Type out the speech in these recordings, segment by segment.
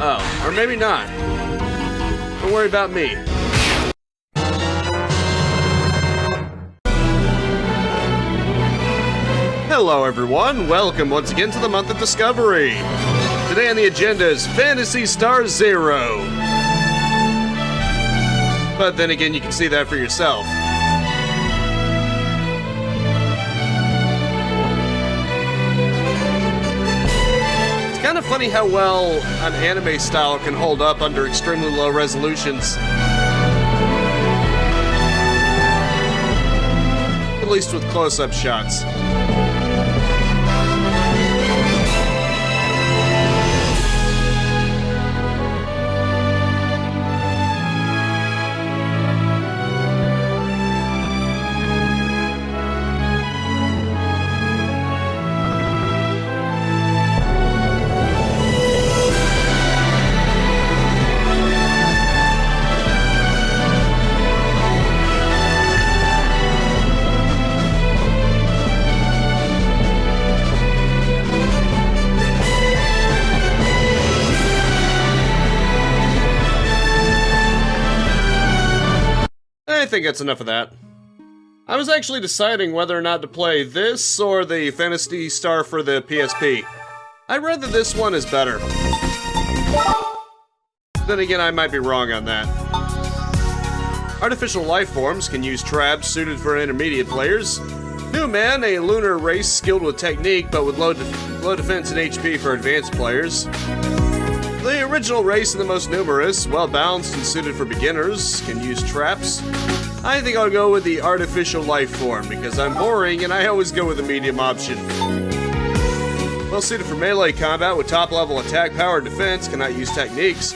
Oh, or maybe not. Don't worry about me. Hello everyone, welcome once again to the month of Discovery. Today on the agenda is Phantasy Star Zero. But then again, you can see that for yourself. It's kind of funny how well an anime style can hold up under extremely low resolutions. At least with close-up shots. I think that's enough of that. I was actually deciding whether or not to play this or the Phantasy Star for the PSP. I read that this one is better. Then again, I might be wrong on that. Artificial life forms can use traps suited for intermediate players. New Man, a lunar race skilled with technique but with low defense and HP for advanced players. The original race and the most numerous, well-balanced and suited for beginners, can use traps. I think I'll go with the artificial life form because I'm boring and I always go with the medium option. Well suited for melee combat with top-level attack power and defense, cannot use techniques.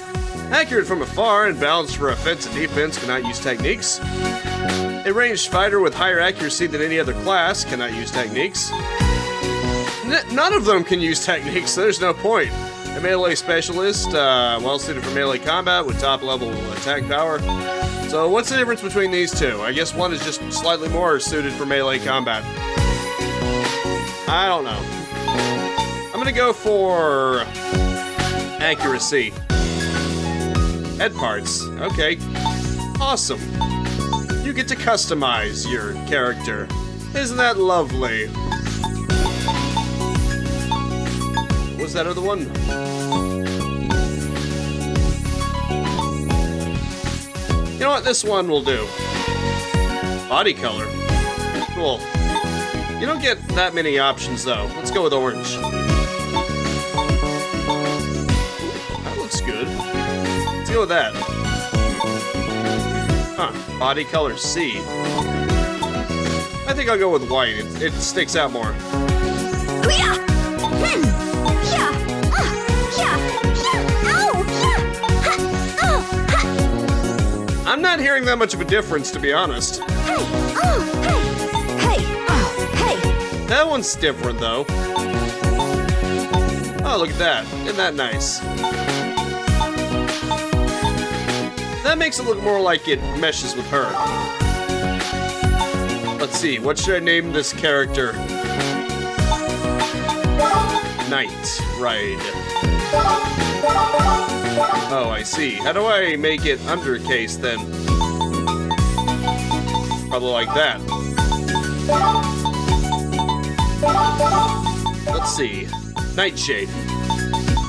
Accurate from afar and balanced for offense and defense, cannot use techniques. A ranged fighter with higher accuracy than any other class, cannot use techniques. None of them can use techniques, so there's no point. A melee specialist, well suited for melee combat with top level attack power. So what's the difference between these two? I guess one is just slightly more suited for melee combat. I don't know. I'm gonna go for accuracy. Head parts, okay. Awesome. You get to customize your character. Isn't that lovely? What's that other one? You know what? This one will do. Body color. Cool. You don't get that many options, though. Let's go with orange. That looks good. Let's go with that. Huh. Body color C. I think I'll go with white. It sticks out more. I'm not hearing that much of a difference, to be honest. Hey, hey. That one's different, though. Oh, look at that. Isn't that nice? That makes it look more like it meshes with her. Let's see, what should I name this character? Night Ride. Oh, I see. How do I make it undercase then? Probably like that. Let's see. Nightshade.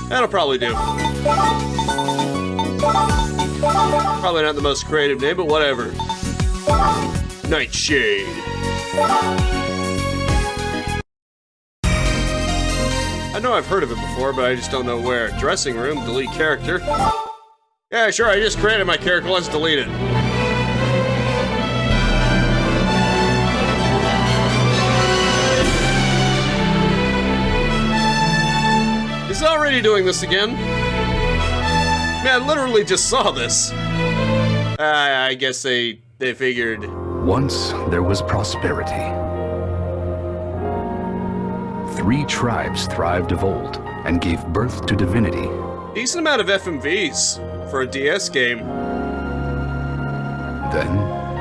That'll probably do. Probably not the most creative name, but whatever. Nightshade. I know I've heard of it before, but I just don't know where. Dressing room, delete character. Yeah, sure, I just created my character, let's delete it. He's already doing this again. Man, I literally just saw this. I guess they figured. Once there was prosperity. 3 tribes thrived of old and gave birth to divinity. Decent amount of FMVs for a DS game. Then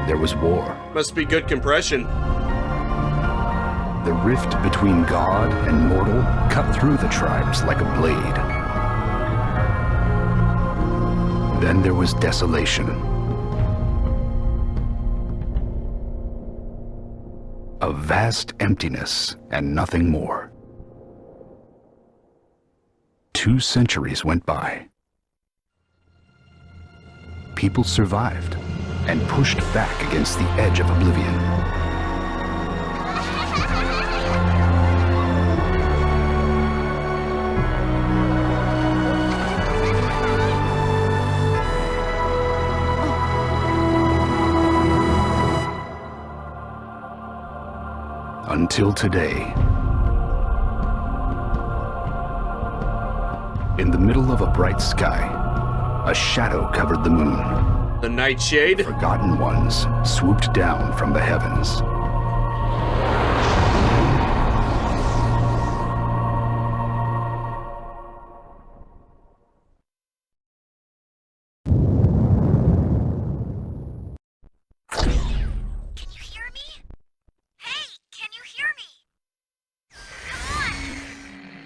there was war. Must be good compression. The rift between God and mortal cut through the tribes like a blade. Then there was desolation. A vast emptiness and nothing more. 2 centuries went by. People survived and pushed back against the edge of oblivion. Until today. In the middle of a bright sky, a shadow covered the moon. The Nightshade? Forgotten ones swooped down from the heavens. Can you hear me? Hey, can you hear me? Come on!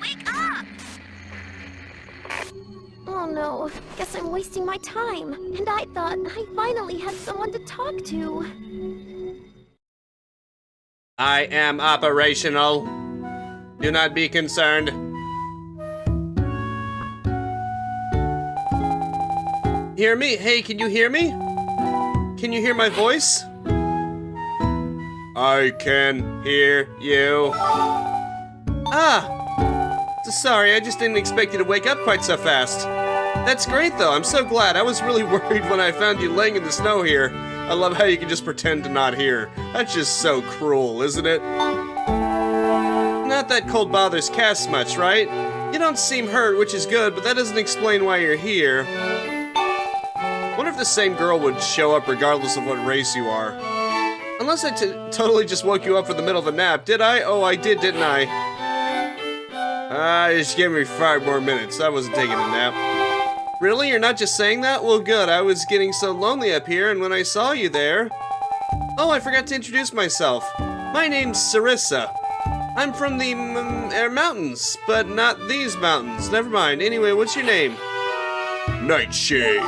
Wake up! Oh no, guess I'm wasting my time. And I thought I finally had someone to talk to. I am operational. Do not be concerned. Hear me? Hey, can you hear me? Can you hear my voice? I can hear you. Ah! Sorry, I just didn't expect you to wake up quite so fast. That's great, though. I'm so glad. I was really worried when I found you laying in the snow here. I love how you can just pretend to not hear. That's just so cruel, isn't it? Not that cold bothers Cass much, right? You don't seem hurt, which is good, but that doesn't explain why you're here. Wonder if the same girl would show up regardless of what race you are. Unless I totally just woke you up from the middle of a nap, did I? Oh, I did, didn't I? Just give me 5 more minutes. I wasn't taking a nap. Really? You're not just saying that? Well, good. I was getting so lonely up here, and when I saw you there... Oh, I forgot to introduce myself. My name's Sarissa. I'm from the mountains, but not these mountains. Never mind. Anyway, what's your name? Nightshade.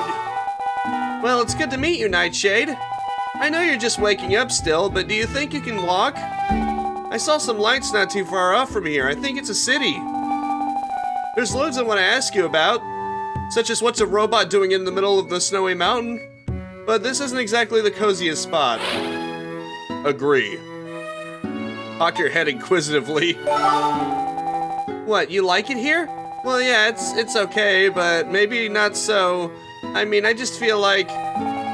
Well, it's good to meet you, Nightshade. I know you're just waking up still, but do you think you can walk? I saw some lights not too far off from here. I think it's a city. There's loads I want to ask you about, such as what's a robot doing in the middle of the snowy mountain? But this isn't exactly the coziest spot. Agree. Cock your head inquisitively. What, you like it here? Well, yeah, it's okay, but maybe not so. I mean, I just feel like...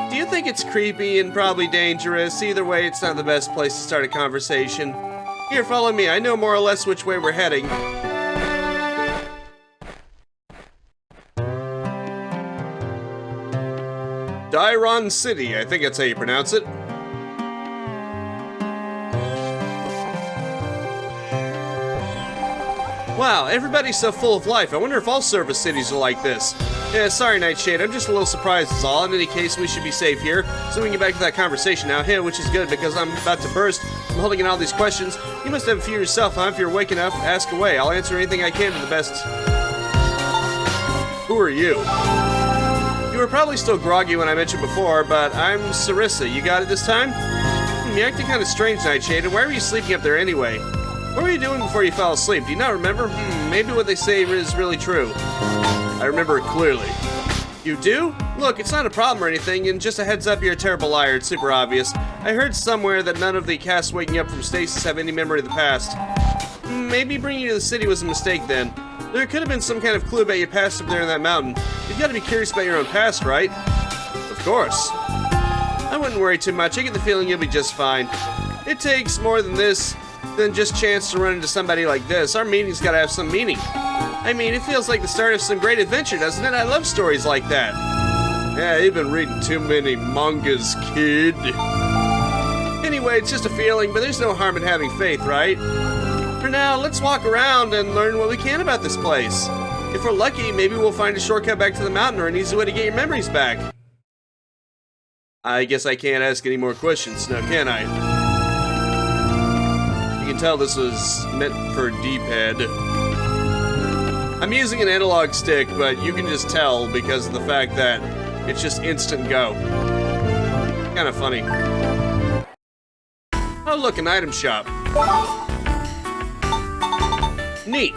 Do you think it's creepy and probably dangerous? Either way, it's not the best place to start a conversation. Here, follow me. I know more or less which way we're heading. Dairon City, I think that's how you pronounce it. Wow, everybody's so full of life. I wonder if all service cities are like this. Yeah, sorry, Nightshade. I'm just a little surprised is all. In any case, we should be safe here. So we can get back to that conversation now. Hey, which is good because I'm about to burst. I'm holding in all these questions. You must have a few yourself, huh? If you're awake enough, ask away. I'll answer anything I can to the best. Who are you? You were probably still groggy when I mentioned before, but I'm Sarissa. You got it this time? You're acting kind of strange, Nightshade. And why were you sleeping up there anyway? What were you doing before you fell asleep? Do you not remember? Maybe what they say is really true. I remember it clearly. You do? Look, it's not a problem or anything, and just a heads up, you're a terrible liar. It's super obvious. I heard somewhere that none of the cast waking up from stasis have any memory of the past. Maybe bringing you to the city was a mistake then. There could have been some kind of clue about your past up there in that mountain. You've got to be curious about your own past, right? Of course. I wouldn't worry too much. I get the feeling you'll be just fine. It takes more than this. Than just chance to run into somebody like this. Our meeting's gotta have some meaning. I mean, it feels like the start of some great adventure, doesn't it? I love stories like that. Yeah, you've been reading too many mangas, kid. Anyway, it's just a feeling, but there's no harm in having faith, right? For now, let's walk around and learn what we can about this place. If we're lucky, maybe we'll find a shortcut back to the mountain or an easy way to get your memories back. I guess I can't ask any more questions now, can I? You can tell this was meant for D-pad. I'm using an analog stick, but you can just tell because of the fact that It's just instant go. Kind of funny. Oh, look, an item shop. Neat.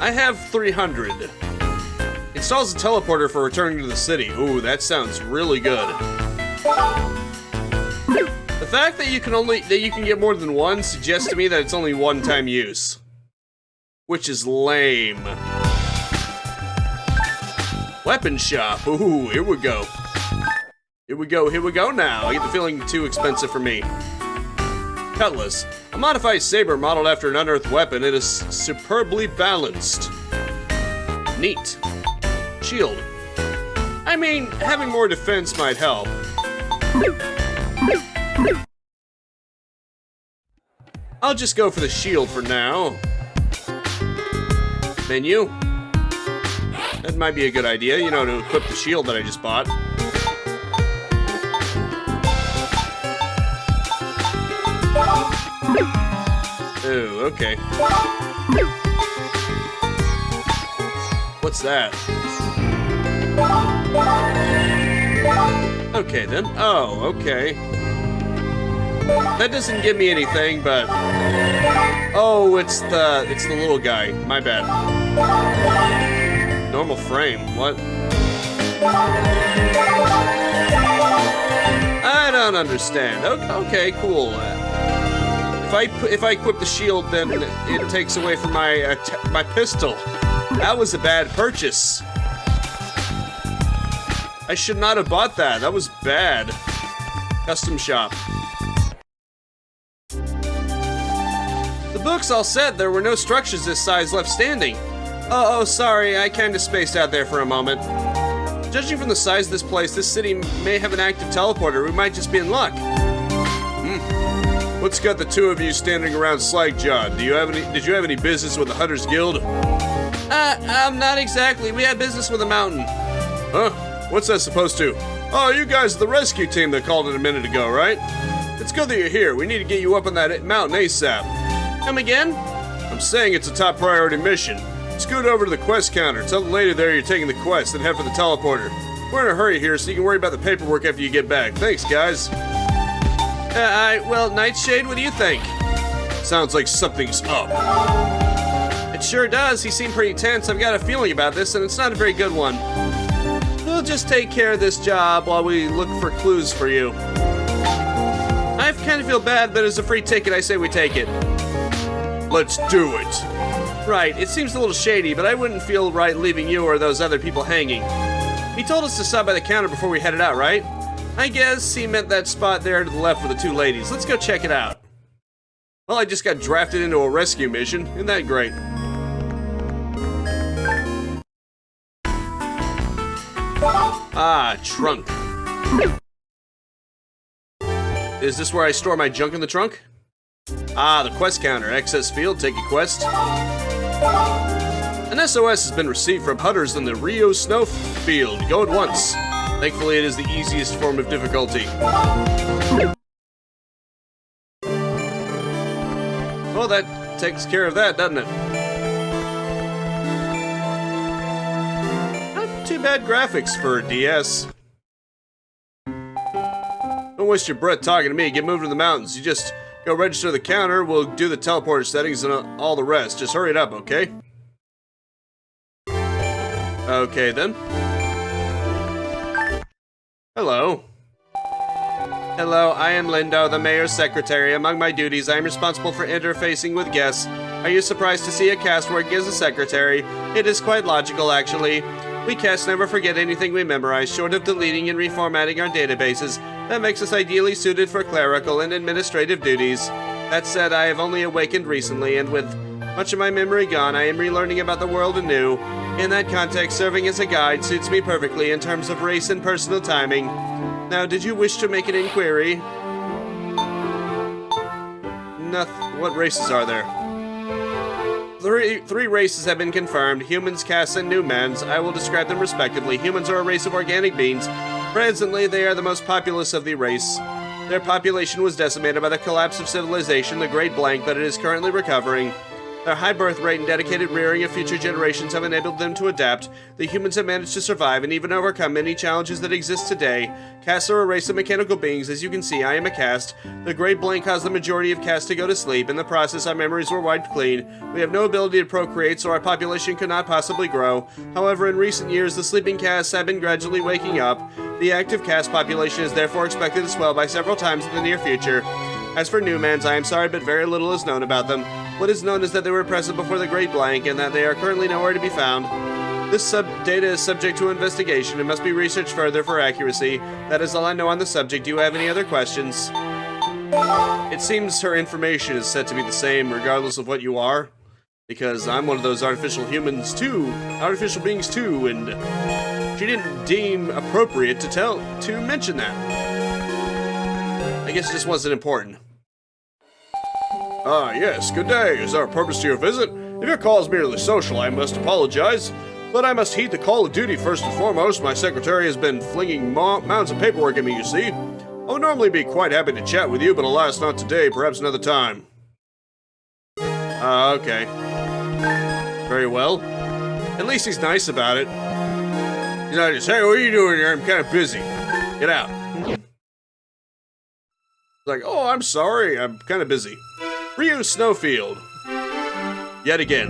I have 300. Installs a teleporter for returning to the city. Ooh, that sounds really good. The fact that you can get more than one suggests to me that it's only one-time use, which is lame. Weapon shop. Ooh, here we go. Here we go now. I get the feeling too expensive for me. Cutlass. A modified saber modeled after an unearthed weapon. It is superbly balanced. Neat. Shield. I mean, having more defense might help. I'll just go for the shield for now. Menu. That might be a good idea, you know, to equip the shield that I just bought. Ooh, okay. What's that? Okay then. Oh, okay. That doesn't give me anything, but oh, it's the little guy. My bad. Normal frame. What? I don't understand. Okay, cool. If I equip the shield, then it takes away from my my pistol. That was a bad purchase. I should not have bought that. That was bad. Custom shop. The book's all set. There were no structures this size left standing. Oh, sorry. I kinda spaced out there for a moment. Judging from the size of this place, this city may have an active teleporter. We might just be in luck. What's got the two of you standing around slack-jawed? Did you have any business with the Hunters Guild? Not exactly. We had business with the mountain. Huh? What's that supposed to? Oh, you guys are the rescue team that called it a minute ago, right? It's good that you're here. We need to get you up on that mountain ASAP. Come again? I'm saying it's a top priority mission. Scoot over to the quest counter. Tell the lady there you're taking the quest, then head for the teleporter. We're in a hurry here, so you can worry about the paperwork after you get back. Thanks, guys. Well, Nightshade, what do you think? Sounds like something's up. It sure does. He seemed pretty tense. I've got a feeling about this, and it's not a very good one. We'll just take care of this job while we look for clues for you. I kind of feel bad, but as a free ticket, I say we take it. Let's do it. Right, it seems a little shady, but I wouldn't feel right leaving you or those other people hanging. He told us to stop by the counter before we headed out, right? I guess he meant that spot there to the left with the two ladies. Let's go check it out. Well, I just got drafted into a rescue mission. Isn't that great? Ah, trunk. Is this where I store my junk in the trunk? Ah, the quest counter. Access field, take a quest. An SOS has been received from hunters in the Rioh snowfield. Go at once. Thankfully, it is the easiest form of difficulty. Well, that takes care of that, doesn't it? Not too bad graphics for DS. Don't waste your breath talking to me. Get moving to the mountains. You just go register the counter. We'll do the teleporter settings and all the rest. Just hurry it up, okay? Okay, then. Hello. Hello, I am Lindo, the mayor's secretary. Among my duties, I am responsible for interfacing with guests. Are you surprised to see a cast working as a secretary? It is quite logical, actually. We casts never forget anything we memorize, short of deleting and reformatting our databases. That makes us ideally suited for clerical and administrative duties. That said, I have only awakened recently, and with much of my memory gone, I am relearning about the world anew. In that context, serving as a guide suits me perfectly in terms of race and personal timing. Now, did you wish to make an inquiry? What races are there? Three races have been confirmed: humans, castes, and Newmans. I will describe them respectively. Humans are a race of organic beings. Presently, they are the most populous of the race. Their population was decimated by the collapse of civilization, the Great Blank, but it is currently recovering. Their high birth rate and dedicated rearing of future generations have enabled them to adapt. The humans have managed to survive and even overcome many challenges that exist today. Casts are a race of mechanical beings. As you can see, I am a cast. The great blank caused the majority of casts to go to sleep. In the process, our memories were wiped clean. We have no ability to procreate, so our population could not possibly grow. However, in recent years, the sleeping casts have been gradually waking up. The active cast population is therefore expected to swell by several times in the near future. As for Newmans, I am sorry, but very little is known about them. What is known is that they were present before the Great Blank, and that they are currently nowhere to be found. This data is subject to investigation and must be researched further for accuracy. That is all I know on the subject. Do you have any other questions? It seems her information is said to be the same regardless of what you are, because I'm one of those artificial beings too, and she didn't deem appropriate to mention that. I guess it just wasn't important. Ah, yes, good day. Is there a purpose to your visit? If your call is merely social, I must apologize. But I must heed the call of duty first and foremost. My secretary has been flinging mounds of paperwork at me, you see. I would normally be quite happy to chat with you, but alas, not today, perhaps another time. Okay. Very well. At least he's nice about it. He's not just, hey, what are you doing here? I'm kind of busy. Get out. Like, oh, I'm sorry, I'm kind of busy. Rioh Snowfield. Yet again.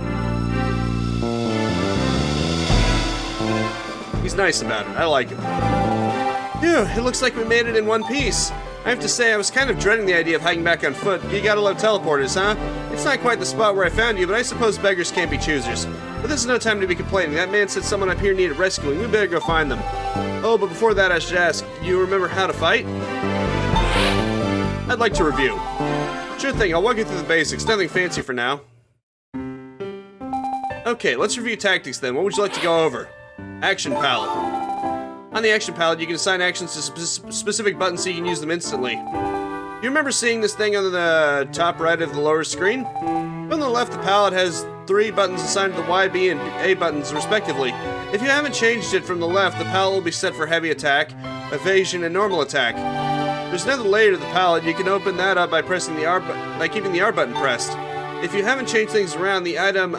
He's nice about it. I like him. Phew, it looks like we made it in one piece. I have to say, I was kind of dreading the idea of hiking back on foot. You gotta love teleporters, huh? It's not quite the spot where I found you, but I suppose beggars can't be choosers. But this is no time to be complaining. That man said someone up here needed rescuing. We better go find them. Oh, but before that, I should ask, you remember how to fight? I'd like to review. Sure thing, I'll walk you through the basics. Nothing fancy for now. Okay, let's review tactics then. What would you like to go over? Action palette. On the action palette, you can assign actions to specific buttons so you can use them instantly. You remember seeing this thing on the top right of the lower screen? From the left, the palette has 3 buttons assigned to the Y, B, and A buttons, respectively. If you haven't changed it from the left, the palette will be set for heavy attack, evasion, and normal attack. There's another layer to the palette. You can open that up by pressing the R by keeping the R button pressed. If you haven't changed things around, the item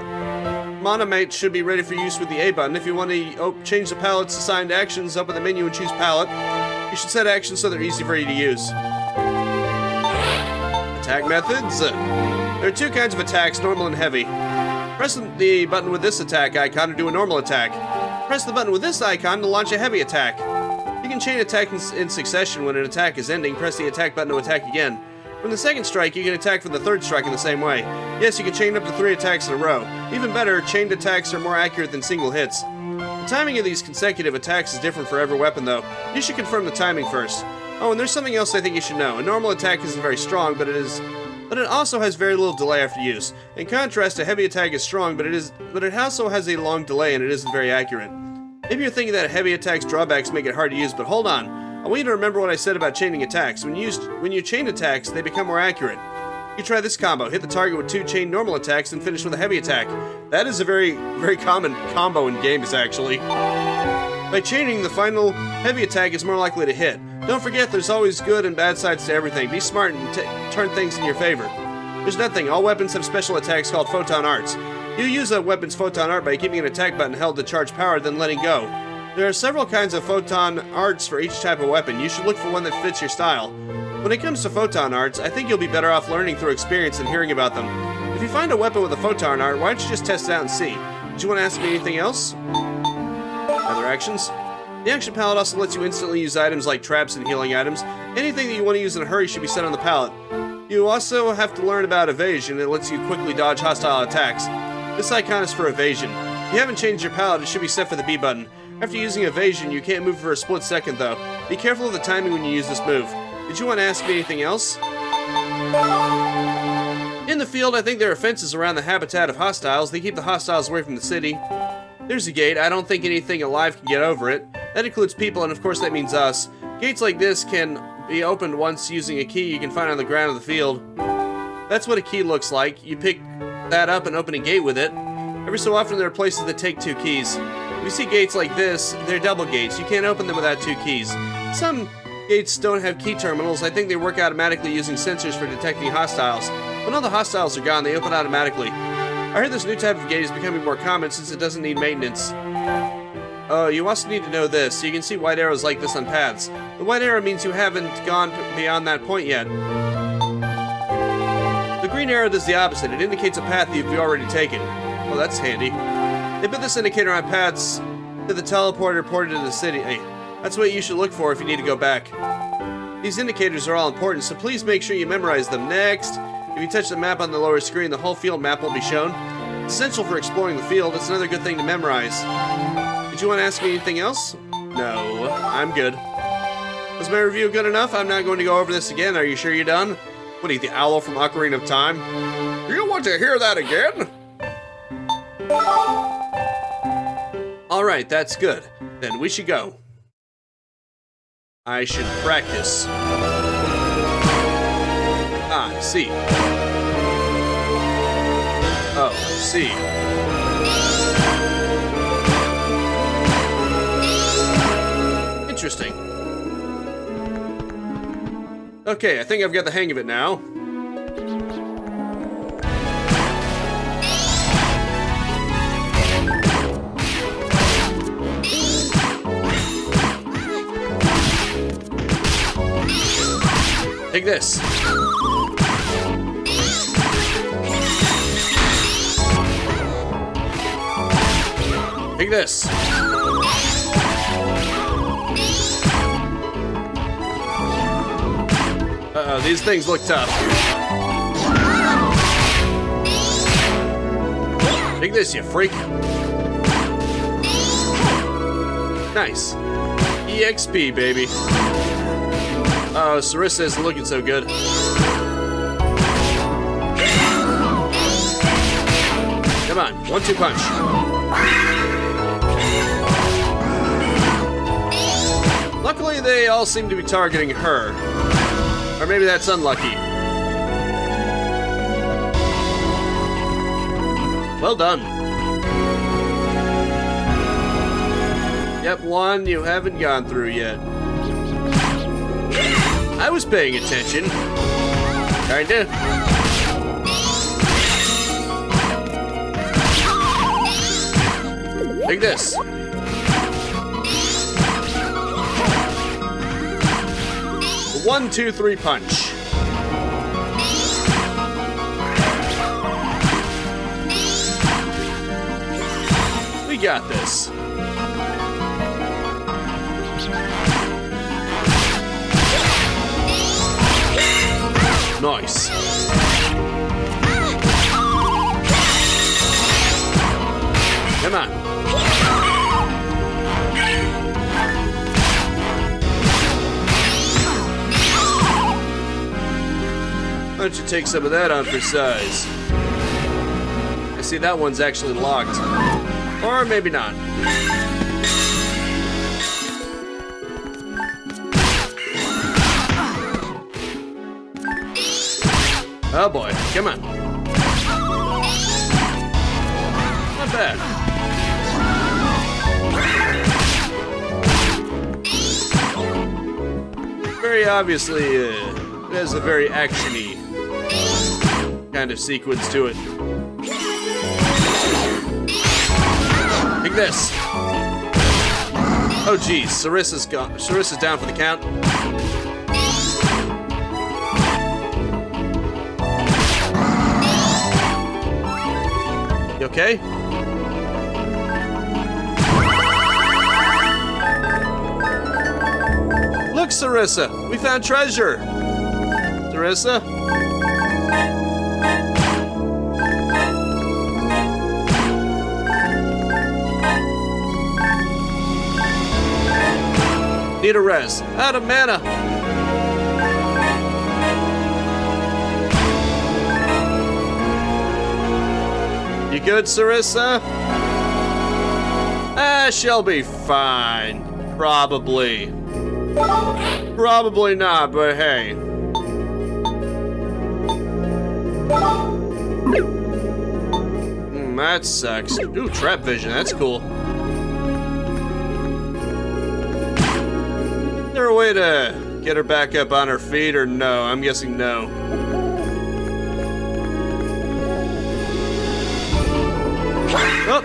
Monomate should be ready for use with the A button. If you want to change the palette's assigned actions, open the menu and choose palette. You should set actions so they're easy for you to use. Attack methods. There are 2 kinds of attacks, normal and heavy. Press the button with this attack icon to do a normal attack. Press the button with this icon to launch a heavy attack. You can chain attacks in succession. When an attack is ending, press the attack button to attack again. From the second strike, you can attack from the third strike in the same way. Yes, you can chain up to 3 attacks in a row. Even better, chained attacks are more accurate than single hits. The timing of these consecutive attacks is different for every weapon, though. You should confirm the timing first. Oh, and there's something else I think you should know. A normal attack isn't very strong, but it also has very little delay after use. In contrast, a heavy attack is strong, but it also has a long delay and it isn't very accurate. Maybe you're thinking that a heavy attack's drawbacks make it hard to use, but hold on. I want you to remember what I said about chaining attacks. When you chain attacks, they become more accurate. You try this combo. Hit the target with 2 chained normal attacks and finish with a heavy attack. That is a very, very common combo in games, actually. By chaining, the final heavy attack is more likely to hit. Don't forget, there's always good and bad sides to everything. Be smart and turn things in your favor. There's nothing. All weapons have special attacks called photon arts. You use a weapon's photon art by keeping an attack button held to charge power, then letting go. There are several kinds of photon arts for each type of weapon. You should look for one that fits your style. When it comes to photon arts, I think you'll be better off learning through experience than hearing about them. If you find a weapon with a photon art, why don't you just test it out and see? Did you want to ask me anything else? Other actions? The action palette also lets you instantly use items like traps and healing items. Anything that you want to use in a hurry should be set on the palette. You also have to learn about evasion. It lets you quickly dodge hostile attacks. This icon is for evasion. If you haven't changed your palette, it should be set for the B button. After using evasion, you can't move for a split second though. Be careful of the timing when you use this move. Did you want to ask me anything else? In the field, I think there are fences around the habitat of hostiles. They keep the hostiles away from the city. There's a gate. I don't think anything alive can get over it. That includes people, and of course that means us. Gates like this can be opened once using a key you can find on the ground of the field. That's what a key looks like. You pick that up and open a gate with it. Every so often there are places that take 2 keys. If you see gates like this, they're double gates. You can't open them without 2 keys. Some gates don't have key terminals. I think they work automatically using sensors for detecting hostiles. When all the hostiles are gone, they open automatically. I heard this new type of gate is becoming more common since it doesn't need maintenance. Oh, you also need to know this. You can see white arrows like this on paths. The white arrow means you haven't gone beyond that point yet. The green arrow does the opposite. It indicates a path that you've already taken. Oh, that's handy. They put this indicator on paths to the teleporter ported to the city. Hey, that's what you should look for if you need to go back. These indicators are all important, so please make sure you memorize them. Next, if you touch the map on the lower screen, the whole field map will be shown. It's essential for exploring the field. It's another good thing to memorize. Did you want to ask me anything else? No, I'm good. Was my review good enough? I'm not going to go over this again. Are you sure you're done? What are you, the owl from Ocarina of Time? Do you want to hear that again? Alright, that's good. Then we should go. I should practice. Ah, see. Oh, see. Interesting. Okay, I think I've got the hang of it now. Take this. Take this. Uh-oh, these things look tough. Take this, you freak. Nice. EXP, baby. Oh, Sarissa isn't looking so good. Come on, 1-2 punch. Luckily, they all seem to be targeting her. Or maybe that's unlucky. Well done. Yep, one you haven't gone through yet. I was paying attention. Kinda. Take this. A 1-2-3 punch. We got this. Nice. Come on. Why don't you take some of that on for size? I see that one's actually locked. Or maybe not. Oh boy, come on. Not bad. Very obviously, it has a very action-y kind of sequence to it. Take this. Oh geez, Sarissa's down for the count. You okay? Look, Sarissa, we found treasure. Sarissa? Need a res. Out of mana. You good, Sarissa? She'll be fine. Probably. Probably not, but hey. That sucks. Ooh, trap vision, that's cool. Is there a way to get her back up on her feet, or no? I'm guessing no. Oh!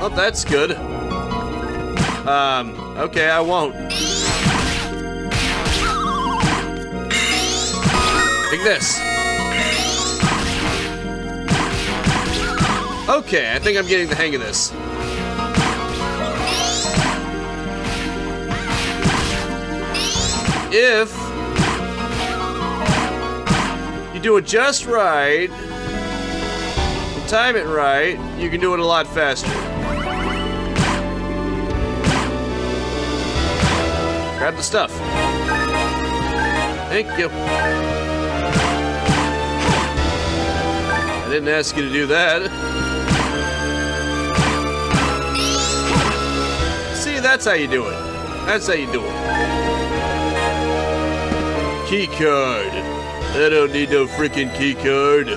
Oh, that's good. Okay, I won't. Take this. Okay, I think I'm getting the hang of this. If you do it just right, time it right, you can do it a lot faster. Grab the stuff. Thank you. I didn't ask you to do that. See, that's how you do it. That's how you do it. Key card. I don't need no freaking key card.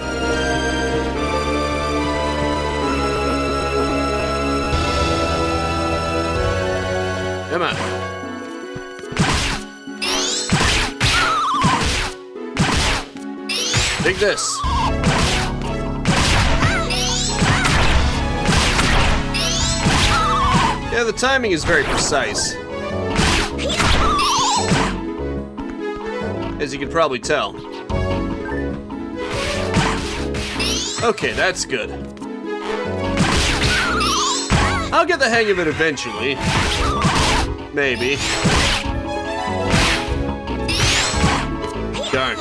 Come on. Take this. Yeah, the timing is very precise. As you can probably tell. Okay, that's good. I'll get the hang of it eventually. Maybe. Darn.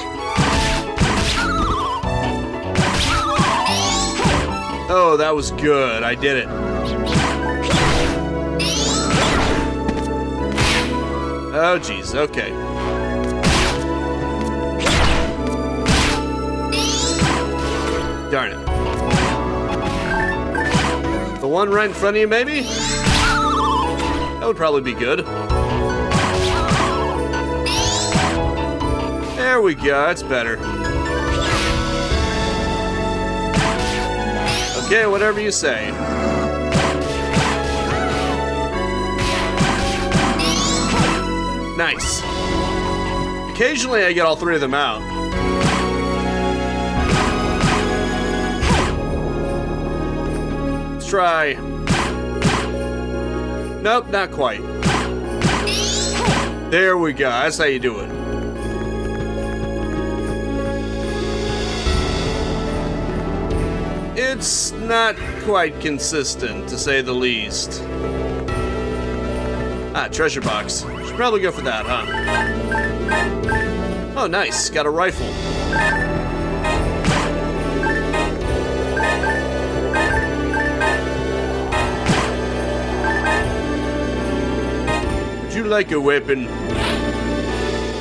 Oh, that was good. I did it. Oh, geez. Okay. Darn it. The one right in front of you, maybe? That would probably be good. There we go. That's better. Okay, whatever you say. Nice. Occasionally I get all three of them out. Let's try. Nope, not quite. There we go. That's how you do it. It's not quite consistent, to say the least. Ah, treasure box. Should probably go for that, huh? Oh, nice. Got a rifle. Would you like a weapon?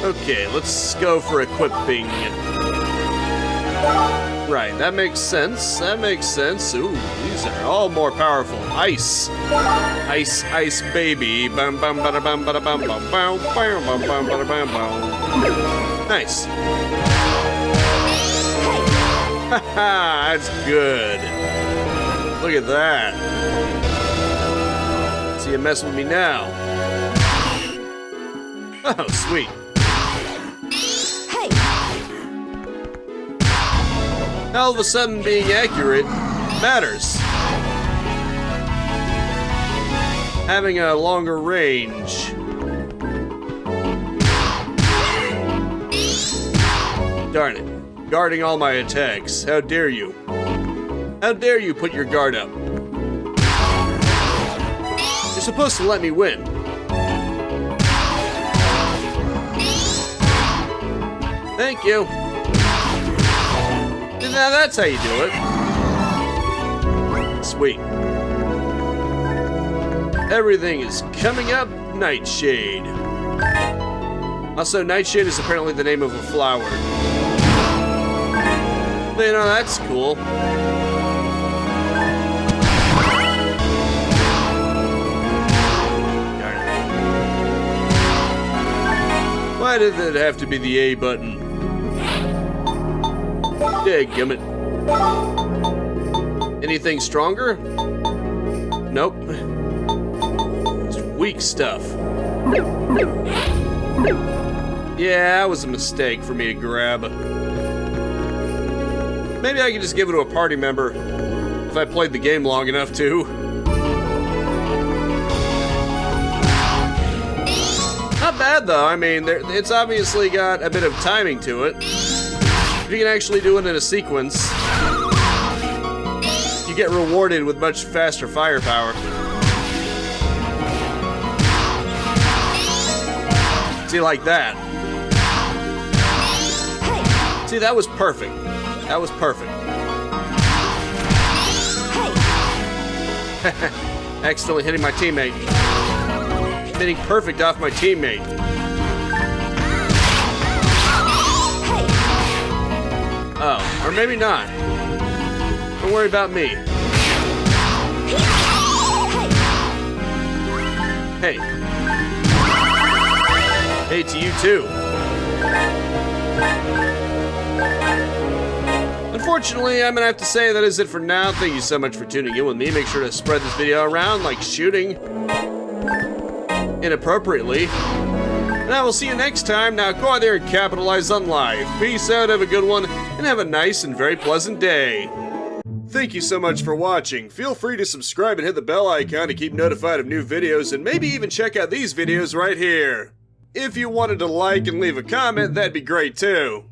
Okay, let's go for equipping. Right, that makes sense. That makes sense. Ooh, these are all more powerful. Ice. Ice, ice, baby. Bum, bum, bada, bum, bada, bum, bum, bum, bum, bum, bum, bada, bum, bum. Nice. Haha, that's good. Look at that. See you mess with me now. Oh, sweet. All of a sudden, being accurate matters. Having a longer range. Darn it. Guarding all my attacks. How dare you? How dare you put your guard up? You're supposed to let me win. Thank you. Now that's how you do it. Sweet. Everything is coming up Nightshade. Also, Nightshade is apparently the name of a flower. But, you know, that's cool. Darn it. Why did it have to be the A button? Dadgummit. Anything stronger? Nope. It's weak stuff. Yeah, that was a mistake for me to grab. Maybe I can just give it to a party member. If if I played the game long enough to. Not bad though, I mean, it's obviously got a bit of timing to it. If you can actually do it in a sequence, you get rewarded with much faster firepower. See, like that. See, that was perfect. That was perfect. Accidentally hitting my teammate. Hitting perfect off my teammate. Oh, or maybe not. Don't worry about me. Hey. Hey to you too. Unfortunately, I'm gonna have to say that is it for now. Thank you so much for tuning in with me. Make sure to spread this video around like shooting inappropriately. And I will see you next time. Now go out there and capitalize on life. Peace out, have a good one, and have a nice and very pleasant day. Thank you so much for watching. Feel free to subscribe and hit the bell icon to keep notified of new videos, and maybe even check out these videos right here. If you wanted to like and leave a comment, that'd be great too.